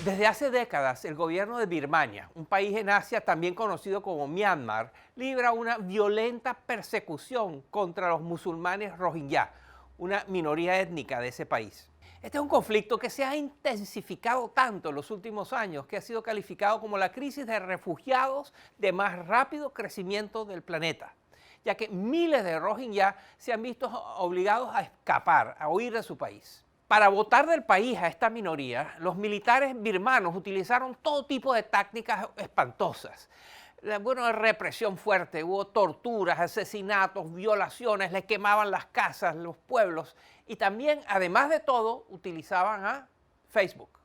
Desde hace décadas, el gobierno de Birmania, un país en Asia también conocido como Myanmar, libra una violenta persecución contra los musulmanes rohingya, una minoría étnica de ese país. Este es un conflicto que se ha intensificado tanto en los últimos años que ha sido calificado como la crisis de refugiados de más rápido crecimiento del planeta, ya que miles de rohingya se han visto obligados a escapar, a huir de su país. Para botar del país a esta minoría, los militares birmanos utilizaron todo tipo de tácticas espantosas. Bueno, represión fuerte, hubo torturas, asesinatos, violaciones, les quemaban las casas, los pueblos y también, además de todo, utilizaban a Facebook.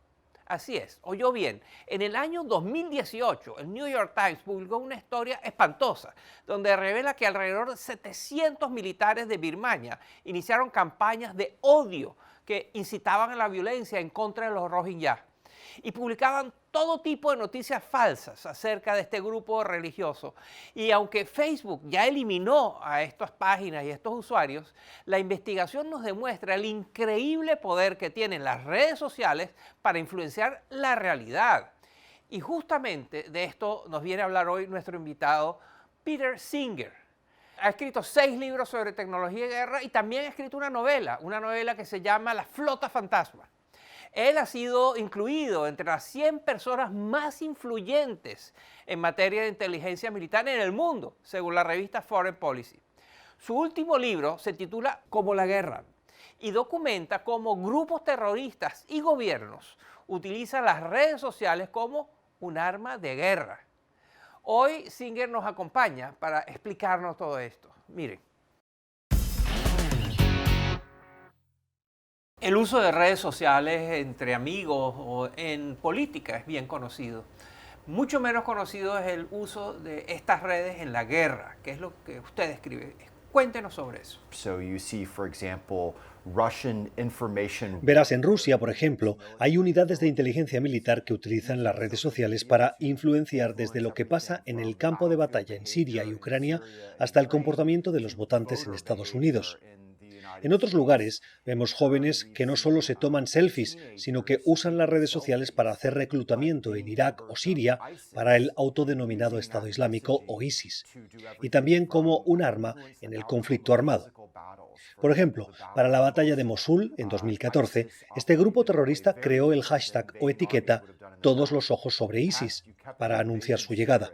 Así es, oyó bien. En el año 2018, el New York Times publicó una historia espantosa, donde revela que alrededor de 700 militares de Birmania iniciaron campañas de odio que incitaban a la violencia en contra de los rohingya y publicaban todo tipo de noticias falsas acerca de este grupo religioso. Y aunque Facebook ya eliminó a estas páginas y a estos usuarios, la investigación nos demuestra el increíble poder que tienen las redes sociales para influenciar la realidad. Y justamente de esto nos viene a hablar hoy nuestro invitado, Peter Singer. Ha escrito 6 libros sobre tecnología y guerra y también ha escrito una novela que se llama La Flota Fantasma. Él ha sido incluido entre las 100 personas más influyentes en materia de inteligencia militar en el mundo, según la revista Foreign Policy. Su último libro se titula Como la guerra y documenta cómo grupos terroristas y gobiernos utilizan las redes sociales como un arma de guerra. Hoy Singer nos acompaña para explicarnos todo esto. Miren. El uso de redes sociales entre amigos o en política es bien conocido. Mucho menos conocido es el uso de estas redes en la guerra, que es lo que usted escribe. Cuéntenos sobre eso. Verás, en Rusia, por ejemplo, hay unidades de inteligencia militar que utilizan las redes sociales para influenciar desde lo que pasa en el campo de batalla en Siria y Ucrania hasta el comportamiento de los votantes en Estados Unidos. En otros lugares vemos jóvenes que no solo se toman selfies, sino que usan las redes sociales para hacer reclutamiento en Irak o Siria para el autodenominado Estado Islámico o ISIS, y también como un arma en el conflicto armado. Por ejemplo, para la batalla de Mosul en 2014, este grupo terrorista creó el hashtag o etiqueta "Todos los ojos sobre ISIS" para anunciar su llegada.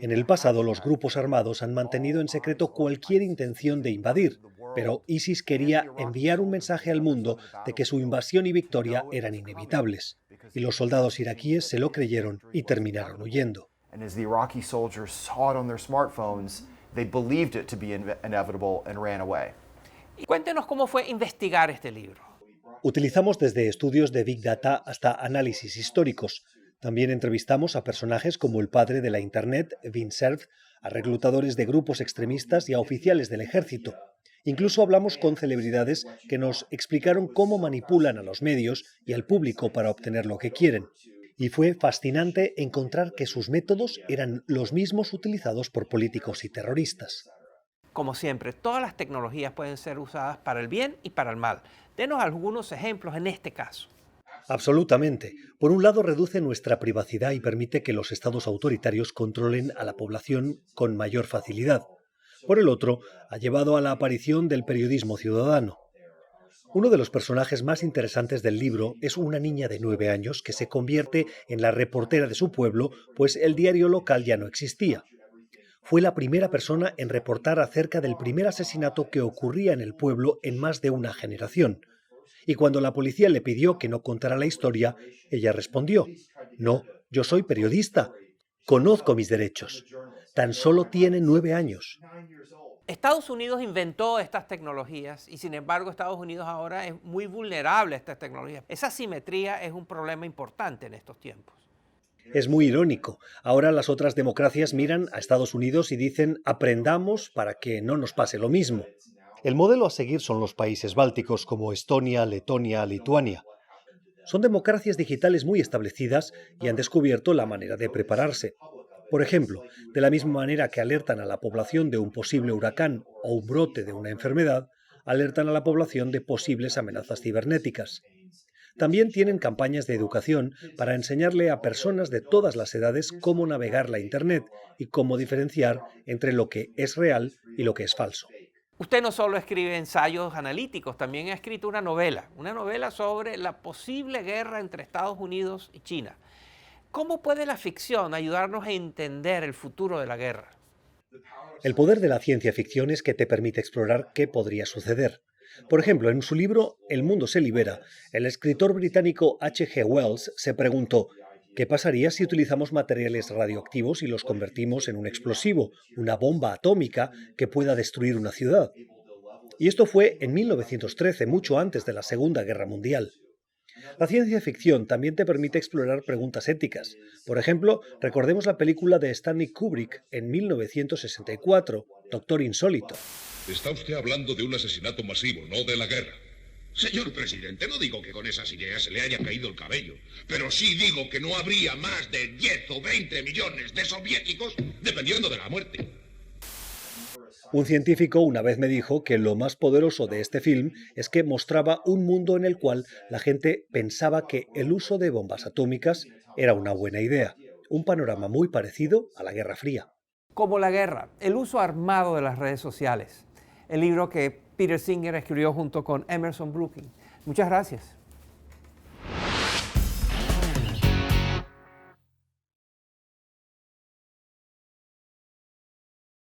En el pasado, los grupos armados han mantenido en secreto cualquier intención de invadir, pero ISIS quería enviar un mensaje al mundo de que su invasión y victoria eran inevitables, y los soldados iraquíes se lo creyeron y terminaron huyendo. Cuéntenos cómo fue investigar este libro. Utilizamos desde estudios de Big Data hasta análisis históricos. También entrevistamos a personajes como el padre de la Internet, Vint Cerf, a reclutadores de grupos extremistas y a oficiales del ejército. Incluso hablamos con celebridades que nos explicaron cómo manipulan a los medios y al público para obtener lo que quieren. Y fue fascinante encontrar que sus métodos eran los mismos utilizados por políticos y terroristas. Como siempre, todas las tecnologías pueden ser usadas para el bien y para el mal. Denos algunos ejemplos en este caso. Absolutamente. Por un lado, reduce nuestra privacidad y permite que los estados autoritarios controlen a la población con mayor facilidad. Por el otro, ha llevado a la aparición del periodismo ciudadano. Uno de los personajes más interesantes del libro es una niña de 9 años que se convierte en la reportera de su pueblo, pues el diario local ya no existía. Fue la primera persona en reportar acerca del primer asesinato que ocurría en el pueblo en más de una generación. Y cuando la policía le pidió que no contara la historia, ella respondió: "No, yo soy periodista. Conozco mis derechos. Tan solo tiene 9 años". Estados Unidos inventó estas tecnologías y sin embargo Estados Unidos ahora es muy vulnerable a estas tecnologías. Esa asimetría es un problema importante en estos tiempos. Es muy irónico. Ahora las otras democracias miran a Estados Unidos y dicen: aprendamos para que no nos pase lo mismo. El modelo a seguir son los países bálticos como Estonia, Letonia, Lituania. Son democracias digitales muy establecidas y han descubierto la manera de prepararse. Por ejemplo, de la misma manera que alertan a la población de un posible huracán o un brote de una enfermedad, alertan a la población de posibles amenazas cibernéticas. También tienen campañas de educación para enseñarle a personas de todas las edades cómo navegar la Internet y cómo diferenciar entre lo que es real y lo que es falso. Usted no solo escribe ensayos analíticos, también ha escrito una novela sobre la posible guerra entre Estados Unidos y China. ¿Cómo puede la ficción ayudarnos a entender el futuro de la guerra? El poder de la ciencia ficción es que te permite explorar qué podría suceder. Por ejemplo, en su libro El mundo se libera, el escritor británico H. G. Wells se preguntó: ¿qué pasaría si utilizamos materiales radioactivos y los convertimos en un explosivo, una bomba atómica que pueda destruir una ciudad? Y esto fue en 1913, mucho antes de la Segunda Guerra Mundial. La ciencia ficción también te permite explorar preguntas éticas. Por ejemplo, recordemos la película de Stanley Kubrick en 1964, Doctor Insólito. Está usted hablando de un asesinato masivo, no de la guerra. Señor presidente, no digo que con esas ideas se le haya caído el cabello, pero sí digo que no habría más de 10 o 20 millones de soviéticos dependiendo de la muerte. Un científico una vez me dijo que lo más poderoso de este film es que mostraba un mundo en el cual la gente pensaba que el uso de bombas atómicas era una buena idea. Un panorama muy parecido a la Guerra Fría. Como la guerra, el uso armado de las redes sociales. El libro que Peter Singer escribió junto con Emerson Brooking. Muchas gracias.